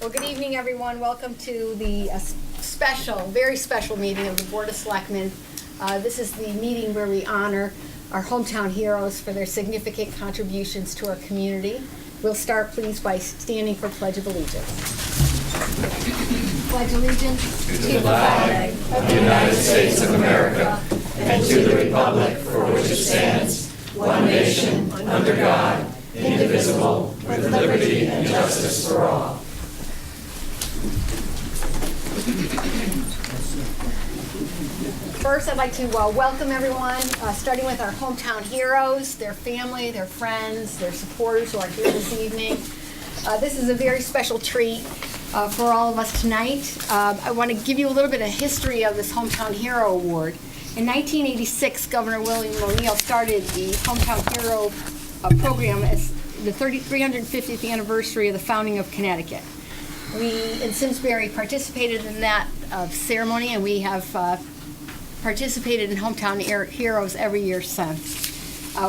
Well, good evening, everyone. Welcome to the very special meeting of the Board of Selectmen. This is the meeting where we honor our hometown heroes for their significant contributions to our community. We'll start, please, by standing for Pledge of Allegiance. Pledge allegiance to the flag of the United States of America and to the republic for which it stands, one nation, under God, indivisible, with liberty and justice for all. First, I'd like to welcome everyone, starting with our hometown heroes, their family, their friends, their supporters who are here this evening. This is a very special treat for all of us tonight. I want to give you a little bit of history of this Hometown Hero Award. In 1986, Governor William O'Neill started the Hometown Hero program as the 350th anniversary of the founding of Connecticut. We in Simsbury participated in that ceremony, and we have participated in Hometown Heroes every year since.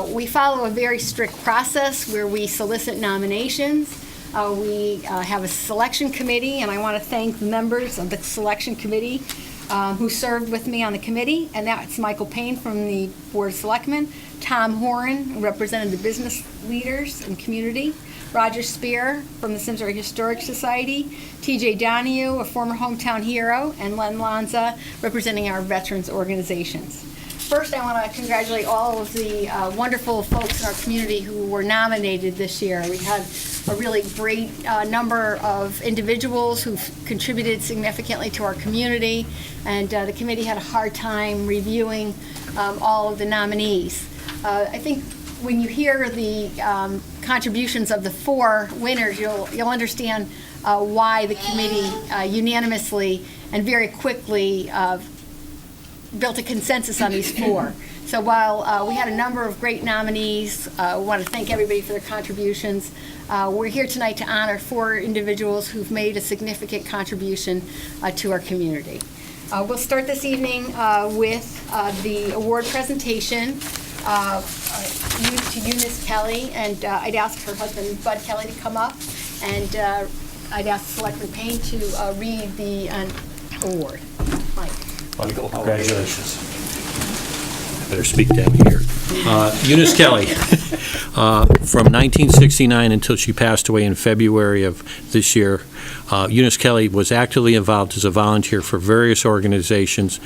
We follow a very strict process where we solicit nominations. We have a selection committee, and I want to thank the members of the selection committee who served with me on the committee, and that's Michael Payne from the Board of Selectmen, Tom Horan, who represented the business leaders and community, Roger Spear from the Simsbury Historic Society, T.J. Donahue, a former hometown hero, and Len Lanza, representing our veterans organizations. First, I want to congratulate all of the wonderful folks in our community who were nominated this year. We had a really great number of individuals who've contributed significantly to our community, and the committee had a hard time reviewing all of the nominees. I think when you hear the contributions of the four winners, you'll understand why the committee unanimously and very quickly built a consensus on these four. So while we had a number of great nominees, we want to thank everybody for their contributions. We're here tonight to honor four individuals who've made a significant contribution to our community. We'll start this evening with the award presentation to Eunice Kelly, and I'd ask her husband Bud Kelly to come up, and I'd ask Selectman Payne to read the award. Mike. Michael, congratulations. I better speak down here. Eunice Kelly, from 1969 until she passed away in February of this year, Eunice Kelly was actively involved as a volunteer for various organizations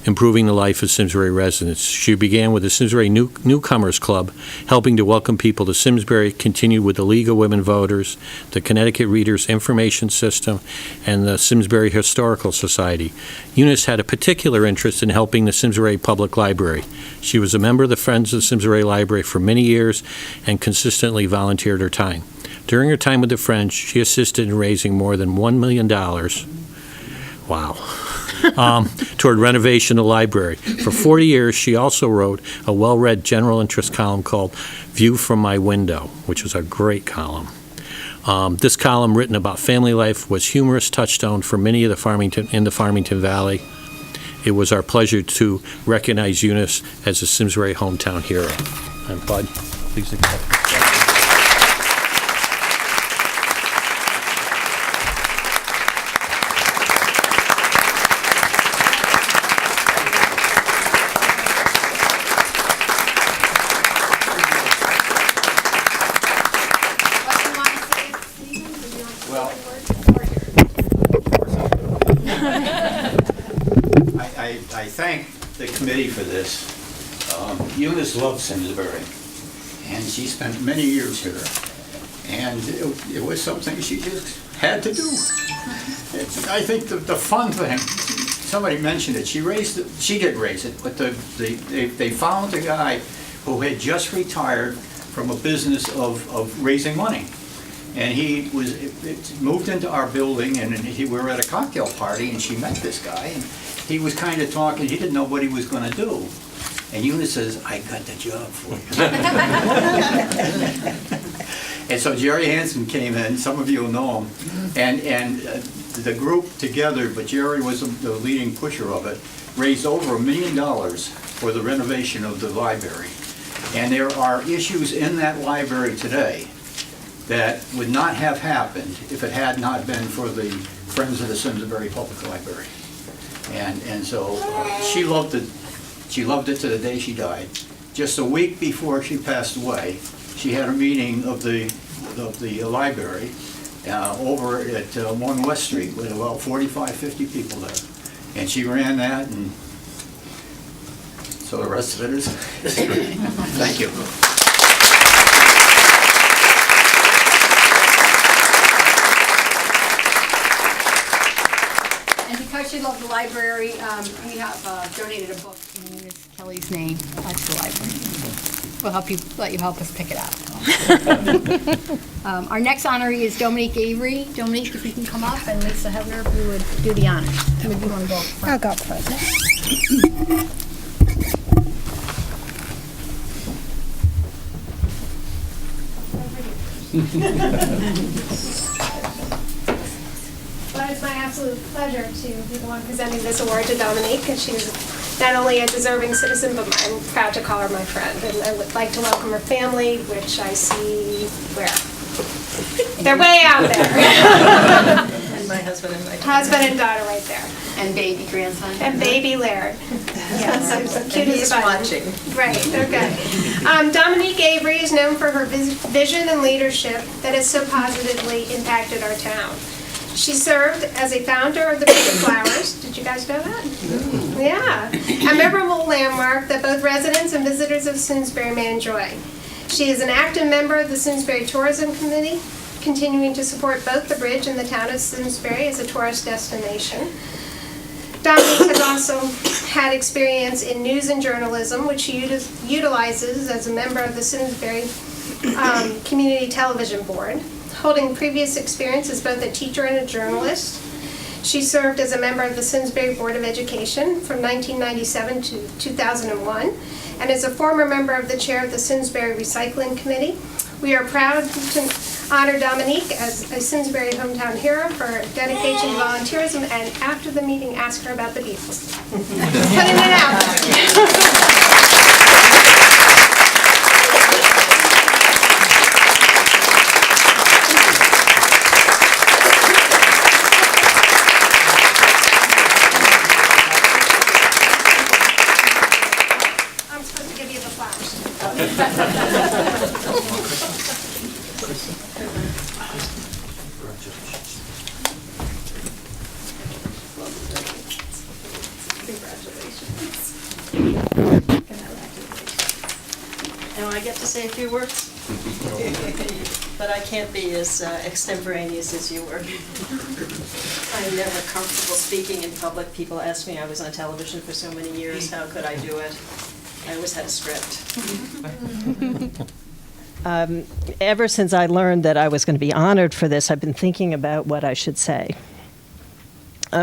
improving the life of Simsbury residents. She began with the Simsbury Newcomers Club, helping to welcome people to Simsbury, continued with the League of Women Voters, the Connecticut Readers Information System, and the Simsbury Historical Society. Eunice had a particular interest in helping the Simsbury Public Library. She was a member of the Friends of the Simsbury Library for many years and consistently volunteered her time. During her time with the Friends, she assisted in raising more than $1 million. Wow. Toward renovation of the library. For 40 years, she also wrote a well-read general interest column called View from My Window, which was a great column. This column, written about family life, was humorous touchstone for many of the Farmington Valley. It was our pleasure to recognize Eunice as a Simsbury hometown hero. And Bud, please accept. I thank the committee for this. Eunice loves Simsbury, and she spent many years here. And it was something she just had to do. I think the fun thing, somebody mentioned it, she did raise it, but they found a guy who had just retired from a business of raising money. And he moved into our building, and we were at a cocktail party, and she met this guy, and he was kind of talking. He didn't know what he was going to do. And Eunice says, I got the job for you. And so Jerry Hansen came in, some of you will know him, and the group together, but Jerry was the leading pusher of it, raised over $1 million for the renovation of the library. And there are issues in that library today that would not have happened if it had not been for the Friends of the Simsbury Public Library. And so she loved it. She loved it to the day she died. Just a week before she passed away, she had a meeting of the library over at 1 West Street with about 45, 50 people there. And she ran that, and so the rest of it is history. Thank you. And because she loved the library, we have donated a book in Miss Kelly's name to the library. We'll let you help us pick it up. Our next honoree is Dominique Avery. Dominique, if you can come up, and Lisa Hebner, who would do the honors. Who would you want to go up front? I'll go up front. Well, it's my absolute pleasure to be the one presenting this award to Dominique, because she's not only a deserving citizen, but I'm proud to call her my friend. And I would like to welcome her family, which I see where? They're way out there. And my husband and my daughter. Husband and daughter right there. And baby grandson. And baby Laird. Yes, I'm so cute And as he's a button. watching. Right, they're good. Dominique Avery is known for her vision and leadership that has so positively impacted our town. She served as a founder of the Picket Flowers. Did you guys know that? Yeah. A memorable landmark that both residents and visitors of Simsbury may enjoy. She is an active member of the Simsbury Tourism Committee, continuing to support both the bridge and the town of Simsbury as a tourist destination. Dominique has also had experience in news and journalism, which she utilizes as a member of the Simsbury Community Television Board, holding previous experience as both a teacher and a journalist. She served as a member of the Simsbury Board of Education from 1997 to 2001, and is a former member of the chair of the Simsbury Recycling Committee. We are proud to honor Dominique as a Simsbury hometown hero for her dedication to volunteerism, and after the meeting, ask her about the Beatles. Putting it out I'm supposed to give you the flowers. Now I get to say a few words? But I can't be as extemporaneous as you were. I'm never comfortable speaking in public. People ask me, I was on television for so many years, how could I do it? I always had a script. Ever since I learned that I was going to be honored for this, I've been thinking about what I should say.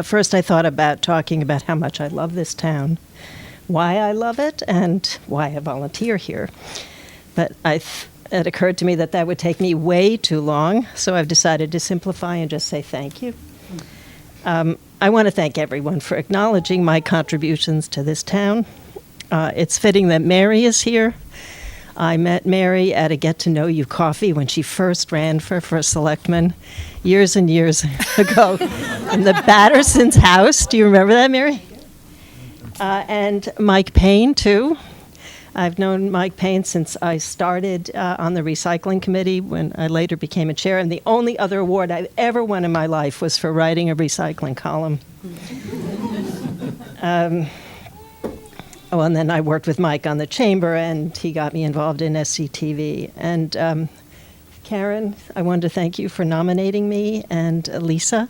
First, I thought about talking about how much I love this town, why I love it, and why I volunteer here. But it occurred to me that that would take me way too long, so I've decided to simplify and just say thank you. I want to thank everyone for acknowledging my contributions to this town. It's fitting that Mary is here. I met Mary at a get-to-know-you coffee when she first ran for Selectmen years and years ago in the Batterson's house. Do you remember that, Mary? And Mike Payne, too. I've known Mike Payne since I started on the recycling committee when I later became a chair, and the only other award I've ever won in my life was for writing a recycling column. And then I worked with Mike on the chamber, and he got me involved in SCTV. And Karen, I wanted to thank you for nominating me, and Lisa,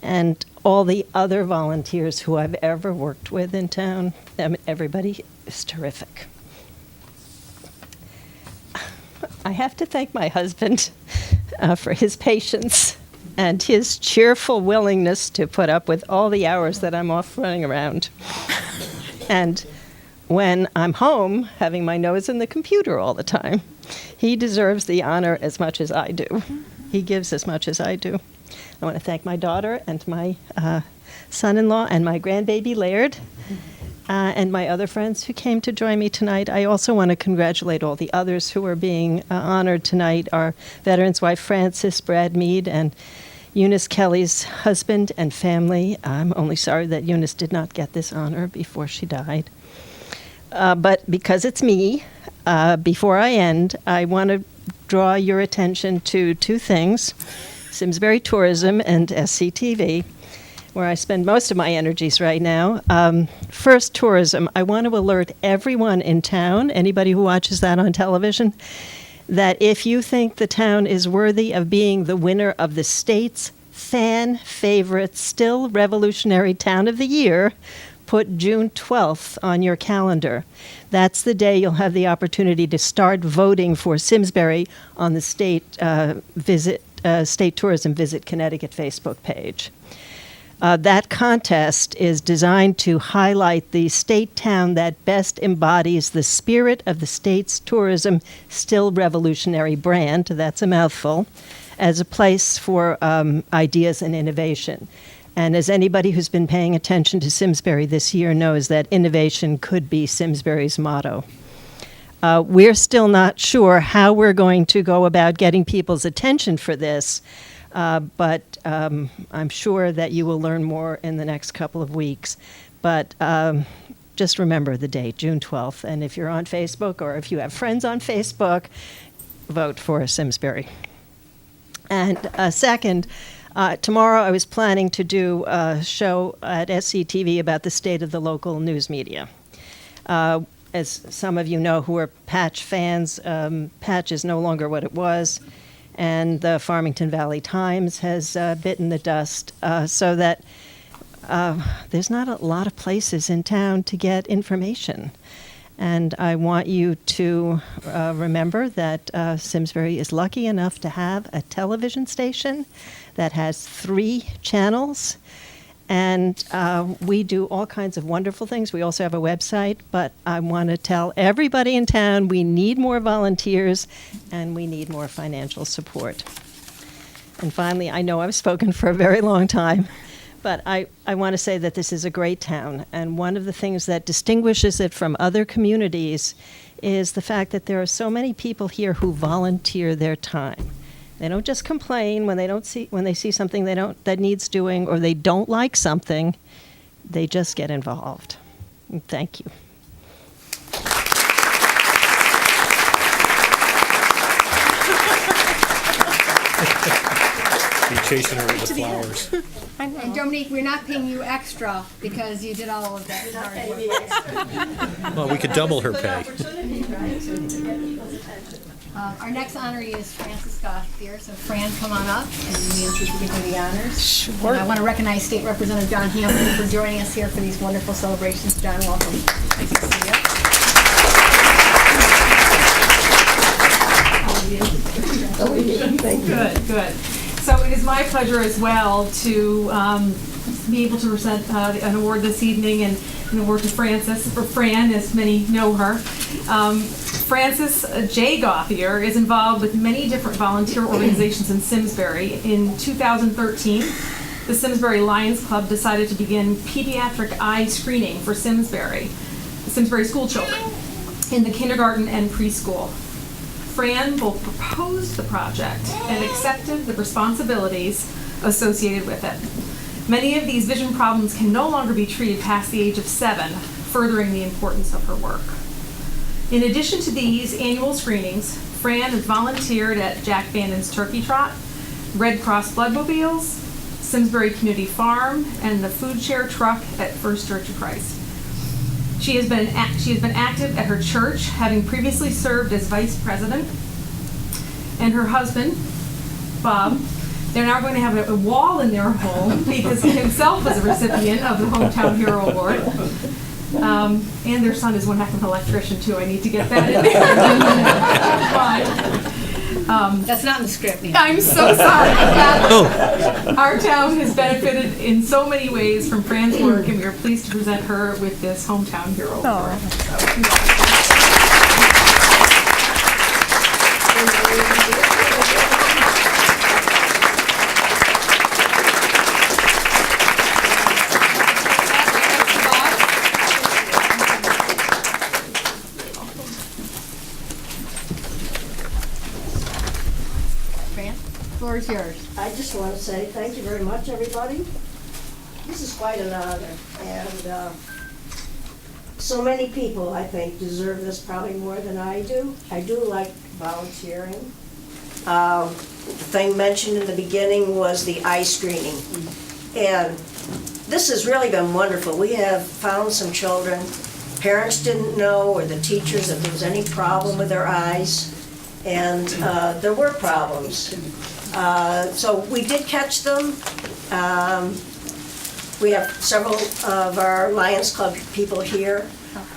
and all the other volunteers who I've ever worked with in town. Everybody is terrific. I have to thank my husband for his patience and his cheerful willingness to put up with all the hours that I'm off running around. And when I'm home, having my nose in the computer all the time, he deserves the honor as much as I do. He gives as much as I do. I want to thank my daughter and my son-in-law and my grandbaby Laird. and my other friends who came to join me tonight. I also want to congratulate all the others who are being honored tonight, our veteran's wife, Frances Brad Mead, and Eunice Kelly's husband and family. I'm only sorry that Eunice did not get this honor before she died. But because it's me, before I end, I want to draw your attention to two things, Simsbury Tourism and SCTV, where I spend most of my energies right now. First, tourism. I want to alert everyone in town, anybody who watches that on television, that if you think the town is worthy of being the winner of the state's fan favorite, still revolutionary town of the year, put June 12th on your calendar. That's the day you'll have the opportunity to start voting for Simsbury on the State Tourism Visit Connecticut Facebook page. That contest is designed to highlight the state town that best embodies the spirit of the state's tourism still revolutionary brand, that's a mouthful, as a place for ideas and innovation. And as anybody who's been paying attention to Simsbury this year knows, that innovation could be Simsbury's motto. We're still not sure how we're going to go about getting people's attention for this, but I'm sure that you will learn more in the next couple of weeks. But just remember the date, June 12th. And if you're on Facebook or if you have friends on Facebook, vote for Simsbury. And second, tomorrow I was planning to do a show at SCTV about the state of the local news media. As some of you know who are Patch fans, Patch is no longer what it was, and the Farmington Valley Times has bitten the dust, so that there's not a lot of places in town to get information. And I want you to remember that Simsbury is lucky enough to have a television station that has 3 channels. And we do all kinds of wonderful things. We also have a website, but I want to tell everybody in town we need more volunteers and we need more financial support. And finally, I know I've spoken for a very long time, but I want to say that this is a great town. And one of the things that distinguishes it from other communities is the fact that there are so many people here who volunteer their time. They don't just complain when they see something that needs doing, or they don't like something. They just get involved. And thank you. Be chasing her with the flowers. And Dominique, we're not paying you extra because you did all of that hard work. Well, we could double her pay. Our next honoree is Frances Gothier. So Fran, come on up, and Nancy will give you the honors. Sure. And I want to recognize State Representative John Hampton for joining us here for these wonderful celebrations. John, welcome. Nice to see you. Good. So it is my pleasure as well to be able to present an award this evening, and an award to Frances, or Fran, as many know her. Frances J. Gothier is involved with many different volunteer organizations in Simsbury. In 2013, the Simsbury Lions Club decided to begin pediatric eye screening for Simsbury school children in the kindergarten and preschool. Fran both proposed the project and accepted the responsibilities associated with it. Many of these vision problems can no longer be treated past the age of 7, furthering the importance of her work. In addition to these annual screenings, Fran has volunteered at Jack Vanden's Turkey Trot, Red Cross Bloodmobiles, Simsbury Community Farm, and the Food Share Truck at First Church of Christ. She has been active at her church, having previously served as vice president. And her husband, Bob, they're now going to have a wall in their home because he himself was a recipient of the Hometown Hero Award. And their son is one heck of an electrician, too. I need to get that in there. That's not in the script, Nancy. I'm so sorry. Our town has benefited in so many ways from Fran's work, and we are pleased to present her with this Hometown Hero Award. floor is yours. I just want to say thank you very much, everybody. This is quite an honor, and so many people, I think, deserve this probably more than I do. I do like volunteering. The thing mentioned in the beginning was the eye screening, and this has really been wonderful. We have found some children, parents didn't know, or the teachers, that there was any problem with their eyes, and there were problems. So we did catch them. We have several of our Lions Club people here.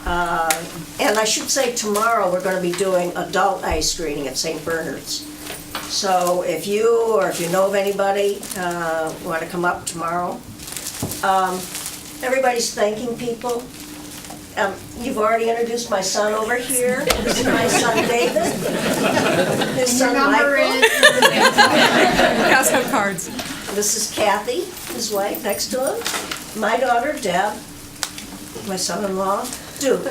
And I should say tomorrow we're going to be doing adult eye screening at St. Bernard's. So if you or if you know of anybody want to come up tomorrow. Everybody's thanking people. You've already introduced my son over here. This is my son David. His son Michael. Pass out cards. This is Kathy, his wife, next to him. My daughter Deb. My son-in-law Duke.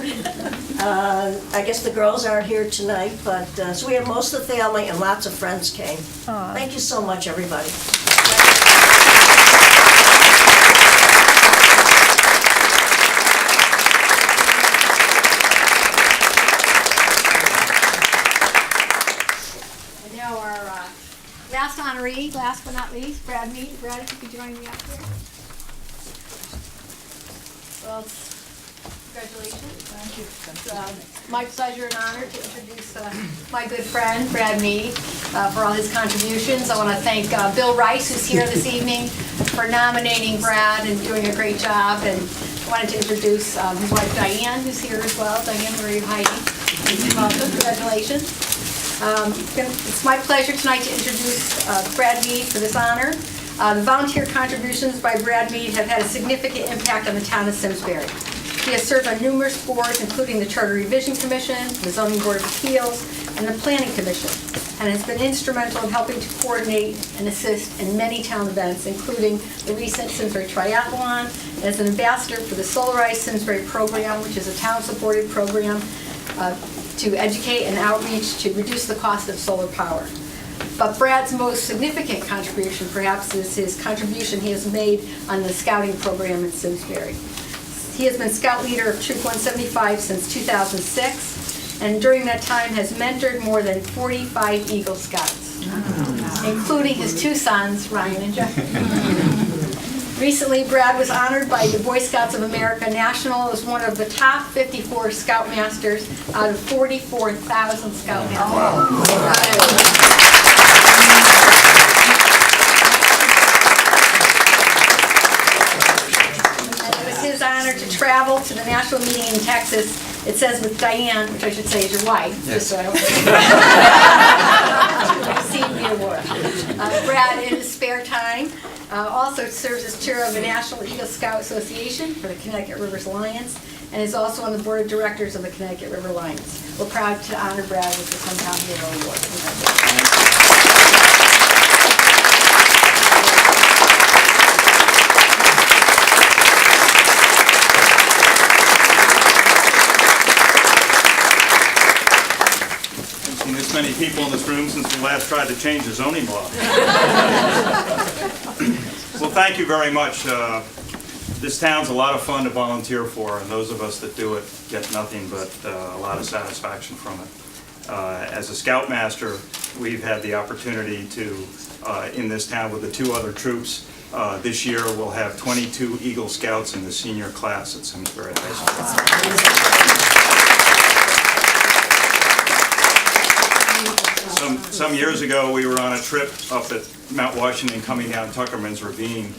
I guess the girls aren't here tonight, but so we have most of the family and lots of friends came. Thank you so much, everybody. Last honoree, last but not least, Brad Mead. Brad, if you could join me up here. Well, congratulations. Thank you. It's my pleasure and honor to introduce my good friend, Brad Mead, for all his contributions. I want to thank Bill Rice, who's here this evening, for nominating Brad and doing a great job. And I wanted to introduce his wife, Diane, who's here as well. Diane, where are you hiding? Welcome. Congratulations. It's my pleasure tonight to introduce Brad Mead for this honor. The volunteer contributions by Brad Mead have had a significant impact on the town of Simsbury. He has served on numerous boards, including the Charter Revision Commission, the Zoning Board of Appeals, and the Planning Commission, and has been instrumental in helping to coordinate and assist in many town events, including the recent Simsbury Triathlon, and as an ambassador for the Solarize Simsbury program, which is a town-supported program to educate and outreach to reduce the cost of solar power. But Brad's most significant contribution, perhaps, is his contribution he has made on the scouting program in Simsbury. He has been scout leader of Troop 175 since 2006, and during that time has mentored more than 45 Eagle Scouts, including his two sons, Ryan and Jeff. Recently, Brad was honored by the Boy Scouts of America National as one of the top 54 Scoutmasters out of 44,000 Scoutmasters. It was his honor to travel to the national meeting in Texas. It says with Diane, which I should say is your wife, just so I don't receive the award. Brad, in his spare time, also serves as chair of the National Eagle Scout Association for the Connecticut Rivers Lions, and is also on the board of directors of the Connecticut River Lions. We're proud to honor Brad with the Hometown Hero Award. I've seen this many people in this room since we last tried to change the zoning law. Well, thank you very much. This town's a lot of fun to volunteer for, and those of us that do it get nothing but a lot of satisfaction from it. As a Scoutmaster, we've had the opportunity to, in this town with the two other troops, this year we'll have 22 Eagle Scouts in the senior class at Simsbury High School. Some years ago, we were on a trip up at Mount Washington coming down Tuckerman's Ravine,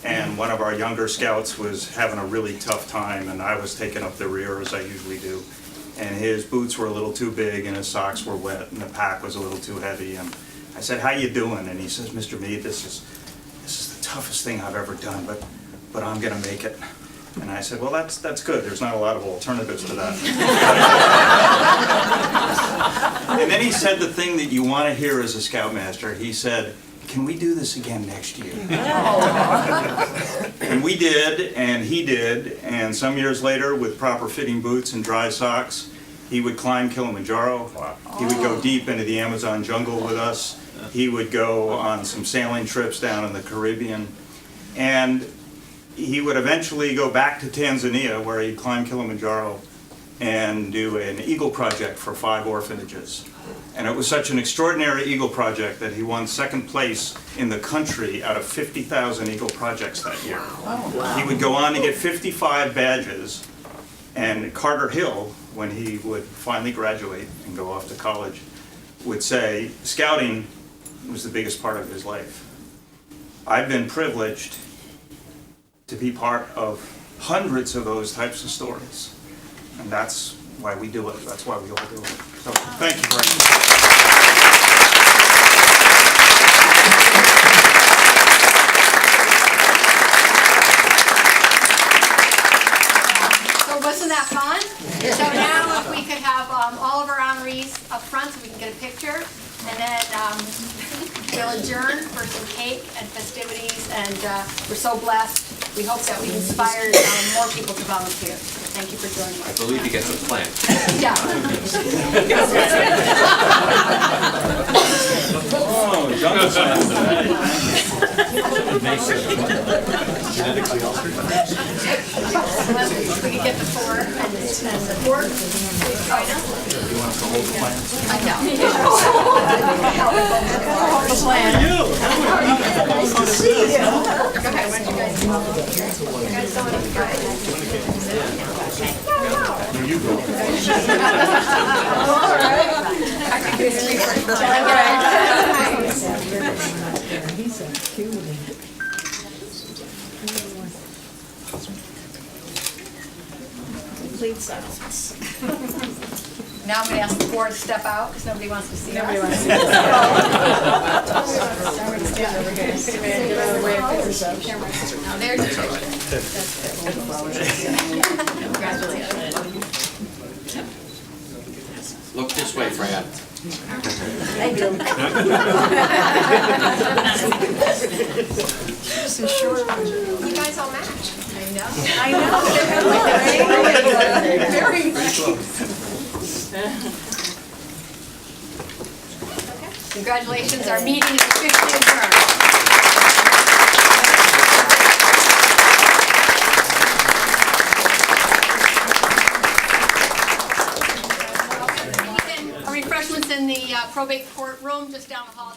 and one of our younger scouts was having a really tough time, and I was taking up the rear as I usually do. And his boots were a little too big and his socks were wet and the pack was a little too heavy. And I said, "How you doing?" And he says, "Mr. Mead, this is the toughest thing I've ever done, but I'm gonna make it." And I said, "Well, that's good. There's not a lot of alternatives to that." And then he said the thing that you want to hear as a Scoutmaster. He said, "Can we do this again next year?" And we did, and he did, and some years later, with proper fitting boots and dry socks, he would climb Kilimanjaro. He would go deep into the Amazon jungle with us. He would go on some sailing trips down in the Caribbean, and he would eventually go back to Tanzania, where he'd climb Kilimanjaro and do an Eagle Project for 5 orphanages. And it was such an extraordinary Eagle Project that he won 2nd place in the country out of 50,000 Eagle Projects that year. He would go on to get 55 badges, and Carter Hill, when he would finally graduate and go off to college, would say scouting was the biggest part of his life. I've been privileged to be part of hundreds of those types of stories. And that's why we do it. That's why we all do it. So thank you very much. So wasn't that fun? So now if we could have all of our honorees up front so we can get a picture. And then we'll adjourn for some cake and festivities. And we're so blessed. We hope that we inspired more people to volunteer. Thank you for joining us. I believe he gets a plant. Yeah. Oh, jungle science. We could get the 4 and the 4. You want us to hold the plant? I know. Hold the plan. Nice to see you. Okay, when you guys come over here. You guys don't want to go. All right. I can do 3 for complete silence. Now I'm going to ask the 4 to step out because nobody wants to see us. Nobody wants to see us. Now there's the picture. Congratulations. Look this way, Fran. Thank you. So short. You guys all match. I know. Very Congratulations, our meeting is officially adjourned. Refreshments in the probate court room just down the hall.